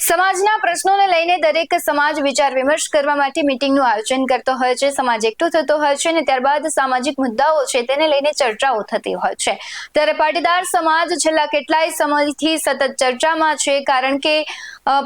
સમાજના પ્રશ્નોને લઈને દરેક સમાજ વિચાર વિમર્શ કરવા માટે મીટિંગનું આયોજન કરતો હોય છે. સમાજ એકઠો થતો હોય છે અને ત્યારબાદ સામાજિક મુદ્દાઓ છે તેને લઈને ચર્ચાઓ થતી હોય છે. ત્યારે પાટીદાર સમાજ છેલ્લા કેટલાય સમયથી સતત ચર્ચામાં છે, કારણ કે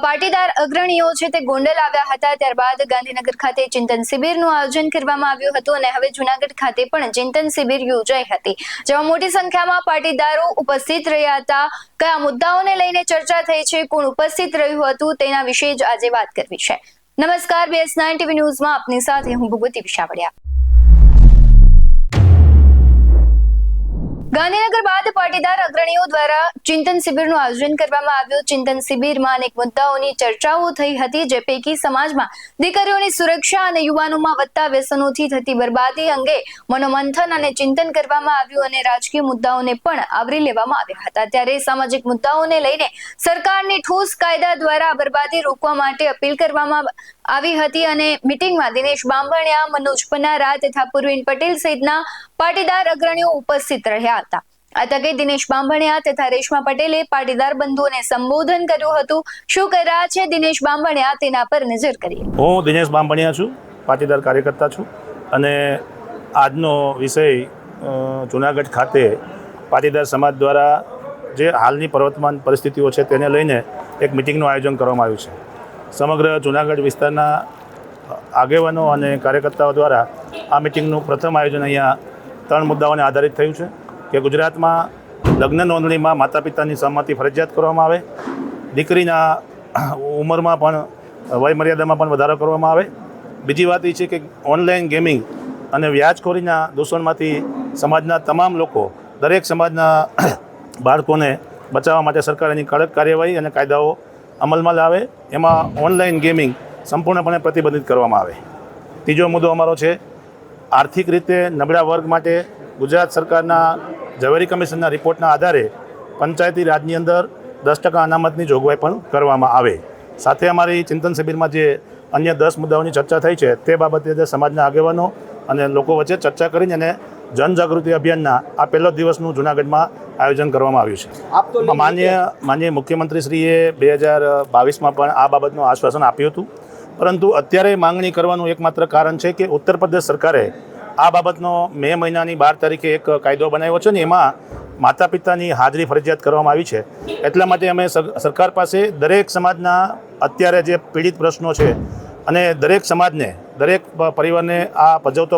પાટીદાર અગ્રણીઓ છે તે ગોંડલ આવ્યા હતા. ત્યારબાદ ગાંધીનગર ખાતે ચિંતન શિબિરનું આયોજન કરવામાં આવ્યું હતું અને હવે જૂનાગઢ ખાતે પણ ચિંતન શિબિર યોજાઈ હતી, જેમાં મોટી સંખ્યામાં પાટીદારો ઉપસ્થિત રહ્યા હતા. કયા મુદ્દાઓને લઈને ચર્ચા થઈ છે, કોણ ઉપસ્થિત રહ્યું હતું, તેના વિશે જ આજે વાત કરવી છે. નમસ્કાર, BS9 TV ન્યૂઝમાં આપની સાથે હું ભૂગવતી વિશાવડિયા. ગાંધીનગર બાદ પાટીદાર અગ્રણીઓ દ્વારા ચિંતન શિબિરનું આયોજન કરવામાં આવ્યું. ચિંતન શિબિરમાં અનેક મુદ્દાઓની ચર્ચાઓ થઈ હતી, જે પૈકી સમાજમાં દીકરીઓની સુરક્ષા અને યુવાનોમાં વધતા વ્યસનોથી થતી બરબાદી અંગે મનોમંથન અને ચિંતન કરવામાં આવ્યું અને રાજકીય મુદ્દાઓને પણ આવરી લેવામાં આવ્યા હતા. ત્યારે સામાજિક મુદ્દાઓને લઈને સરકારની ઠોસ કાયદા દ્વારા બરબાદી રોકવા માટે અપીલ કરવામાં આવી હતી અને મીટિંગમાં દિનેશ બાંભણિયા, મનોજ પનારા તથા પૂર્વિન પટેલ સહિતના પાટીદાર અગ્રણીઓ ઉપસ્થિત રહ્યા હતા. આ તકે દિનેશ બાંભણિયા તથા રેશમા પટેલે પાટીદાર બંધુઓને સંબોધન કર્યું હતું. શું કર્યા છે દિનેશ બાંભણિયા, તેના પર નજર કરીએ. હું દિનેશ બાંભણિયા છું, પાટીદાર કાર્યકર્તા છું અને આજનો વિષય જૂનાગઢ ખાતે પાટીદાર સમાજ દ્વારા જે હાલની પ્રવર્તમાન પરિસ્થિતિઓ છે તેને લઈને એક મિટિંગનું આયોજન કરવામાં આવ્યું છે. સમગ્ર જૂનાગઢ વિસ્તારના આગેવાનો અને કાર્યકર્તાઓ દ્વારા આ મિટિંગનું પ્રથમ આયોજન અહીંયા 3 મુદ્દાઓને આધારિત થયું છે કે ગુજરાતમાં લગ્ન નોંધણીમાં માતા પિતાની સહમતિ ફરજિયાત કરવામાં આવે, દીકરીના ઉંમરમાં પણ વયમર્યાદામાં પણ વધારો કરવામાં આવે. બીજી વાત એ છે કે ઓનલાઈન ગેમિંગ અને વ્યાજખોરીના દૂષણમાંથી સમાજના તમામ લોકો, દરેક સમાજના બાળકોને બચાવવા માટે સરકાર એની કડક કાર્યવાહી અને કાયદાઓ અમલમાં લાવે. એમાં ઓનલાઈન ગેમિંગ સંપૂર્ણપણે પ્રતિબંધિત કરવામાં આવે. ત્રીજો મુદ્દો અમારો છે આર્થિક રીતે નબળા વર્ગ માટે ગુજરાત સરકારના ઝવેરી કમિશનના રિપોર્ટના આધારે પંચાયતી રાજની અંદર 10% અનામતની જોગવાઈ પણ કરવામાં આવે. સાથે અમારી ચિંતન શિબિરમાં જે અન્ય 10 મુદ્દાઓની ચર્ચા થઈ છે તે બાબતે સમાજના આગેવાનો અને લોકો વચ્ચે ચર્ચા કરીને અને જનજાગૃતિ અભિયાનના આ પહેલો દિવસનું જૂનાગઢમાં આયોજન કરવામાં આવ્યું છે. માનનીય મુખ્યમંત્રીશ્રીએ 2022માં પણ આ બાબતનું આશ્વાસન આપ્યું હતું, પરંતુ અત્યારે માંગણી કરવાનું એકમાત્ર કારણ છે કે ઉત્તર પ્રદેશ સરકારે આ બાબતનો મે મહિનાની 12 તારીખે એક કાયદો બનાવ્યો છે ને એમાં માતા પિતાની હાજરી ફરજિયાત કરવામાં આવી છે. એટલા માટે અમે સરકાર પાસે દરેક સમાજના અત્યારે જે પીડિત પ્રશ્નો છે અને દરેક સમાજને, દરેક પરિવારને આ પજવતો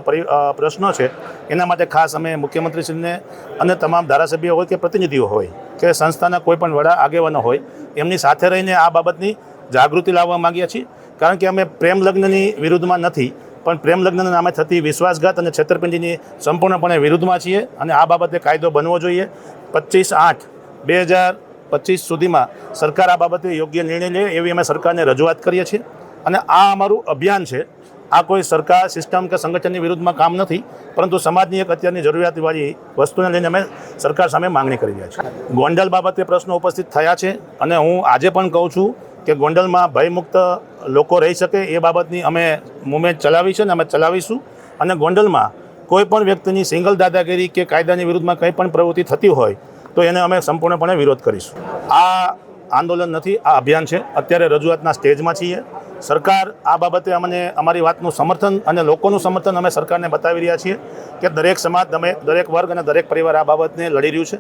પ્રશ્નો છે, એના માટે ખાસ અમે મુખ્યમંત્રીશ્રીને અને તમામ ધારાસભ્યો હોય કે પ્રતિનિધિઓ હોય કે સંસ્થાના કોઈ પણ વડા આગેવાનો હોય એમની સાથે રહીને આ બાબતની જાગૃતિ લાવવા માગીએ છીએ. કારણ કે અમે પ્રેમ લગ્નની વિરુદ્ધમાં નથી, પણ પ્રેમ લગ્નના નામે થતી વિશ્વાસઘાત અને છેતરપિંડીની સંપૂર્ણપણે વિરુદ્ધમાં છીએ અને આ બાબતે કાયદો બનવો જોઈએ. 25/8/2025 સુધીમાં સરકાર આ બાબતે યોગ્ય નિર્ણય લે એવી અમે સરકારને રજૂઆત કરીએ છીએ અને આ અમારું અભિયાન છે. આ કોઈ સરકાર, સિસ્ટમ કે સંગઠનની વિરુદ્ધમાં કામ નથી, પરંતુ સમાજની એક અત્યારની જરૂરિયાતવાળી વસ્તુને લઈને અમે સરકાર સામે માંગણી કરી રહ્યા છીએ. ગોંડલ બાબતે પ્રશ્નો ઉપસ્થિત થયા છે અને હું આજે પણ કહું છું કે ગોંડલમાં ભયમુક્ત લોકો રહી શકે એ બાબતની અમે મુવમેન્ટ ચલાવી છે અને અમે ચલાવીશું. અને ગોંડલમાં કોઈ પણ વ્યક્તિની સિંગલ દાદાગીરી કે કાયદાની વિરુદ્ધમાં કંઈ પણ પ્રવૃત્તિ થતી હોય તો એને અમે સંપૂર્ણપણે વિરોધ કરીશું. આ આંદોલન નથી, આ અભિયાન છે. અત્યારે રજૂઆતના સ્ટેજમાં છીએ. સરકાર આ બાબતે અમને અમારી વાતનું સમર્થન અને લોકોનું સમર્થન અમે સરકારને બતાવી રહ્યા છીએ કે દરેક સમાજ, દરેક વર્ગ અને દરેક પરિવાર આ બાબતને લડી રહ્યું છે.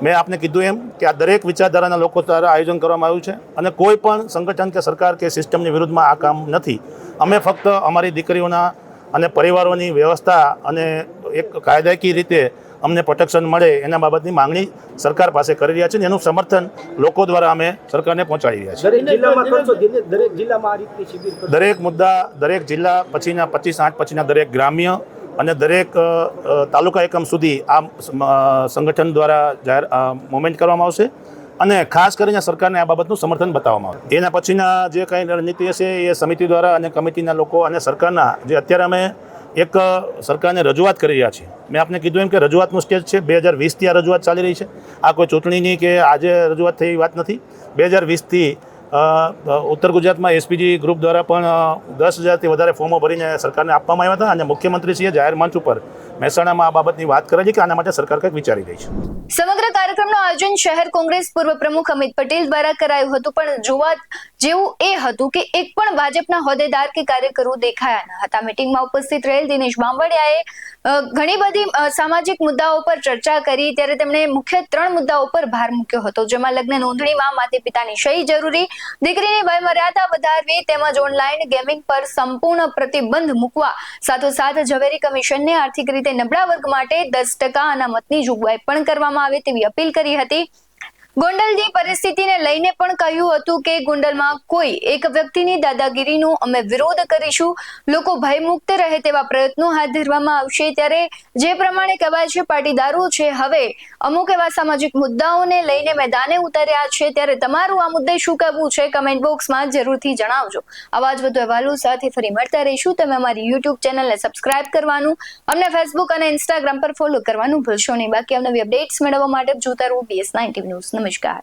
મેં આપને કીધું એમ કે આ દરેક વિચારધારાના લોકો દ્વારા આયોજન કરવામાં આવ્યું છે અને કોઈ પણ સંગઠન કે સરકાર કે સિસ્ટમની વિરુદ્ધમાં આ કામ નથી. અમે ફક્ત અમારી દીકરીઓના અને પરિવારોની વ્યવસ્થા અને એક કાયદાકીય રીતે અમને પ્રોટેક્શન મળે એના બાબતની માંગણી સરકાર પાસે કરી રહ્યા છે અને એનું સમર્થન લોકો દ્વારા અમે સરકારને પહોંચાડી રહ્યા છીએ. દરેક મુદ્દા, દરેક જિલ્લા પછીના 25/8 પછીના દરેક ગ્રામ્ય અને દરેક તાલુકા એકમ સુધી આ સંગઠન દ્વારા જાહેર મુવમેન્ટ કરવામાં આવશે અને ખાસ કરીને સરકારને આ બાબતનું સમર્થન બતાવવામાં આવશે. એના પછીના જે કંઈ રણનીતિ હશે એ સમિતિ દ્વારા અને કમિટીના લોકો અને સરકારના જે અત્યારે અમે એક સરકારને રજૂઆત કરી રહ્યા છીએ. મેં આપને કીધું એમ કે રજૂઆતનું સ્ટેજ છે. 2020થી આ રજૂઆત ચાલી રહી છે. આ કોઈ ચૂંટણીની કે આજે રજૂઆત થઈ વાત નથી. 2020થી ઉત્તર ગુજરાતમાં એસપીજી ગ્રુપ દ્વારા પણ 10,000થી વધારે ફોર્મો ભરીને સરકારને આપવામાં આવ્યા હતા અને મુખ્યમંત્રીશ્રીએ જાહેર મંચ ઉપર મહેસાણામાં આ બાબતની વાત કરે છે કે આના માટે સરકાર કંઈક વિચારી રહી છે. સમગ્ર કાર્યક્રમનું આયોજન શહેર કોંગ્રેસ પૂર્વ પ્રમુખ અમિત પટેલ દ્વારા કરાયું હતું, પણ જોવા જેવું એ હતું કે એક પણ ભાજપના હોદ્દેદાર કે કાર્યકરો દેખાયા ન હતા. મીટિંગમાં ઉપસ્થિત રહેલ દિનેશ બાંભડિયાએ ઘણી બધી સામાજિક મુદ્દાઓ પર ચર્ચા કરી, ત્યારે તેમણે મુખ્ય 3 મુદ્દાઓ પર ભાર મૂક્યો હતો, જેમાં લગ્ન નોંધણીમાં માતા પિતાની સહી જરૂરી, દીકરીની વયમર્યાદા વધારવી તેમજ ઓનલાઈન ગેમિંગ પર સંપૂર્ણ પ્રતિબંધ મૂકવા, સાથોસાથ ઝવેરી કમિશનને આર્થિક રીતે નબળા વર્ગ માટે 10% અનામતની જોગવાઈ પણ કરવામાં આવે તેવી અપીલ કરી હતી. ગોંડલની પરિસ્થિતિને લઈને પણ કહ્યું હતું કે ગોંડલમાં કોઈ એક વ્યક્તિની દાદાગીરીનો અમે વિરોધ કરીશું, લોકો ભયમુક્ત રહે તેવા પ્રયત્નો હાથ ધરવામાં આવશે. ત્યારે જે પ્રમાણે કહેવાય છે પાટીદારો છે હવે અમુક એવા સામાજિક મુદ્દાઓને લઈને મેદાને ઉતર્યા છે, ત્યારે તમારું આ મુદ્દે શું કહેવું છે કમેન્ટ બોક્સમાં જરૂરથી જણાવજો. આવા જ વધુ અહેવાલો સાથે ફરી મળતા રહીશું. તમે અમારી યુટ્યુબ ચેનલને સબસ્ક્રાઇબ કરવાનું, અમને ફેસબુક અને ઇન્સ્ટાગ્રામ પર ફોલો કરવાનું ભૂલશો નહીં. બાકી નવી અપડેટ્સ મેળવવા માટે જોતા રહો BS9 ટીવી ન્યૂઝ. નમસ્કાર.